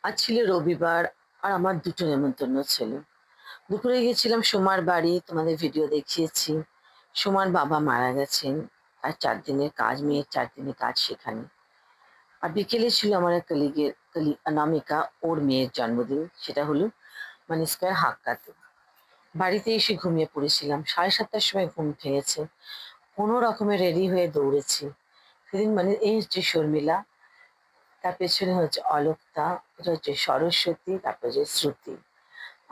আজ ছিল রবিবার আর আমার দুটো নেমন্তন্ন ছিল। দুপুরে গেছিলাম সোমার বাড়ি, তোমাদের ভিডিও দেখিয়েছি। সোমার বাবা মারা গেছেন। আর ৪ দিনের কাজ, মেয়ের ৪ দিনের কাজ সেখানে। আর বিকেলে ছিল আমার এক অনামিকা, ওর মেয়ের জন্মদিন। সেটা হলো স্কয়ার হাক্কাতে। বাড়িতে এসে ঘুমিয়ে পড়েছিলাম। ৭:৩০টার সময় ঘুম ভেঙেছে। কোনো রকমে রেডি হয়ে দৌড়েছি। সেদিন এই হচ্ছে শর্মিলা, তার পেছনে হচ্ছে অলক্তা, এটা হচ্ছে সরস্বতী, তারপর হচ্ছে শ্রুতি।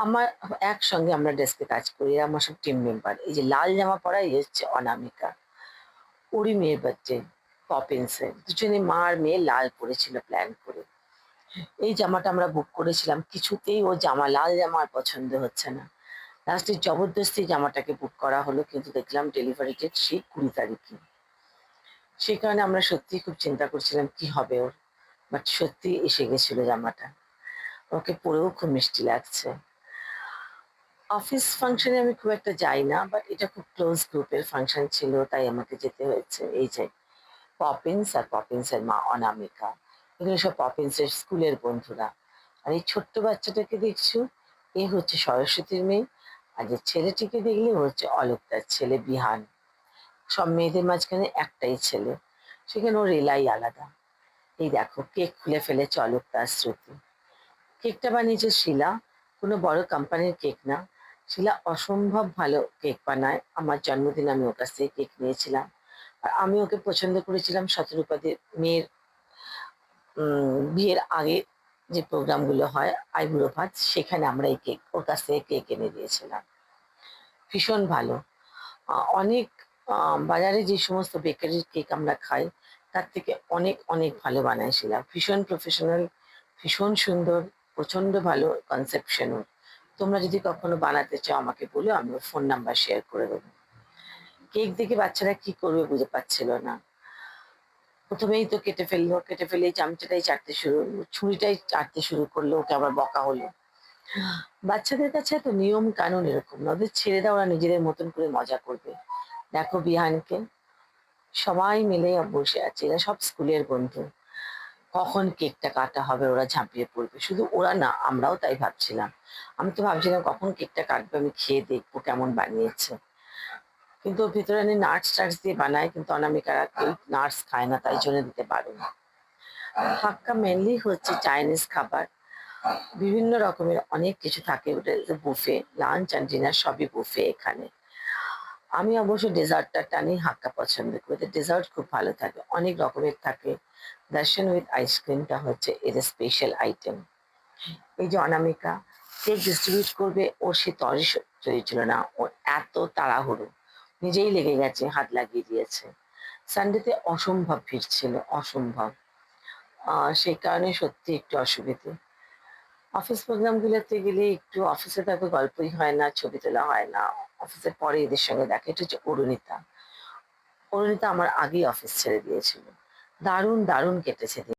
আমার একসঙ্গে আমরা ডেস্কে কাজ করি, এরা আমার সব টিম মেম্বার। এই যে লাল জামা পরা, এই হচ্ছে অনামিকা, ওরই মেয়ের বাচ্চা পপিন্সের। দুজনে মা আর মেয়ে লাল পরেছিল প্ল্যান করে। এই জামাটা আমরা বুক করেছিলাম, কিছুতেই ও লাল জামা আর পছন্দ হচ্ছে না। লাস্টে জবরদস্তি জামাটাকে বুক করা হলো, কিন্তু দেখলাম ডেলিভারি ডেট সেই ২০ তারিখে। সেই কারণে আমরা সত্যিই খুব চিন্তা করছিলাম কি হবে ওর। বাট সত্যি এসে গেছিল জামাটা। ওকে পরেও খুব মিষ্টি লাগছে। অফিস ফাংশনে আমি খুব একটা যাই না, বাট এটা খুব ক্লোজ গ্রুপের ফাংশন ছিল, তাই আমাকে যেতে হয়েছে। এই যে পপিন্স আর পপিন্সের মা অনামিকা, এগুলো সব পপিন্সের স্কুলের বন্ধুরা। আর এই ছোট্ট বাচ্চাটাকে দেখছো, এ হচ্ছে সরস্বতীর মেয়ে। আর যে ছেলেটিকে দেখলে, ও হচ্ছে অলোকদার ছেলে বিহান। সব মেয়েদের মাঝখানে একটাই ছেলে, সেখানে ওর এলাই আলাদা। এই দেখো, কেক খুলে ফেলেছে অলোকদার শ্রুতি। কেকটা বানিয়েছে শিলা, কোনো বড় কোম্পানির কেক না। শিলা অসম্ভব ভালো কেক বানায়। আমার জন্মদিন আমি ওর কাছ থেকে কেক নিয়েছিলাম। আর আমি ওকে পছন্দ করেছিলাম শতরূপাদের মেয়ের বিয়ের আগে যে প্রোগ্রামগুলো হয়, আইবুড়ো ভাত, সেখানে আমরা এই কেক ওর কাছ থেকে কেক এনে দিয়েছিলাম। ভীষণ ভালো। অনেক বাজারে যে সমস্ত বেকারির কেক আমরা খাই, তার থেকে অনেক অনেক ভালো বানায় শিলা। ভীষণ প্রফেশনাল, ভীষণ সুন্দর, প্রচন্ড ভালো কনসেপশন ওর। তোমরা যদি কখনো বানাতে চাও আমাকে বলো, আমি ওর ফোন নাম্বার শেয়ার করে দেবো। কেক দেখে বাচ্চারা কি করবে বুঝে পাচ্ছিল না। প্রথমেই তো কেটে ফেললো, কেটে ফেলে চামচাটাই চাটতে শুরু, ছুরিটাই চাটতে শুরু করলো, ওকে আবার বকা হলো। বাচ্চাদের কাছে এত নিয়ম কানুন এরকম না, ওদের ছেড়ে দাও, ওরা নিজেদের মতন করে মজা করবে। দেখো বিহানকে, সবাই মিলে বসে আছে, এরা সব স্কুলের বন্ধু। কখন কেকটা কাটা হবে ওরা ঝাঁপিয়ে পড়বে। শুধু ওরা না, আমরাও তাই ভাবছিলাম। আমি তো ভাবছিলাম কখন কেকটা কাটবে, আমি খেয়ে দেখবো কেমন বানিয়েছে। কিন্তু ওর ভিতরে নাটস টাটস দিয়ে বানায়, কিন্তু অনামিকারা কেউ নাটস খায় না, তাই জন্য দিতে পারে না। হাক্কা মেনলি হচ্ছে চাইনিজ খাবার। বিভিন্ন রকমের অনেক কিছু থাকে, ওটা বুফে, লাঞ্চ আর ডিনার সবই বুফে এখানে। আমি অবশ্য ডেজার্টটা টানি, হাক্কা পছন্দ করি, ডেজার্ট খুব ভালো থাকে, অনেক রকমের থাকে। দর্শন উইথ আইসক্রিমটা হচ্ছে এর স্পেশাল আইটেম। এই যে অনামিকা কেক ডিস্ট্রিবিউট করবে, ওর সে তরে ছিল না, ওর এত তাড়াহুড়ো, নিজেই লেগে গেছে, হাত লাগিয়ে দিয়েছে। সানডেতে অসম্ভব ভিড় ছিল, অসম্ভব। সেই কারণে সত্যি একটু অসুবিধে। অফিস প্রোগ্রামগুলোতে গেলে একটু অফিসে তো এত গল্পই হয় না, ছবি তোলা হয় না। অফিসের পরে এদের সঙ্গে দেখা। এটা হচ্ছে অরুণিতা। অরুণিতা আমার আগেই অফিস ছেড়ে দিয়েছিল। দারুণ দারুণ কেটেছে দিন।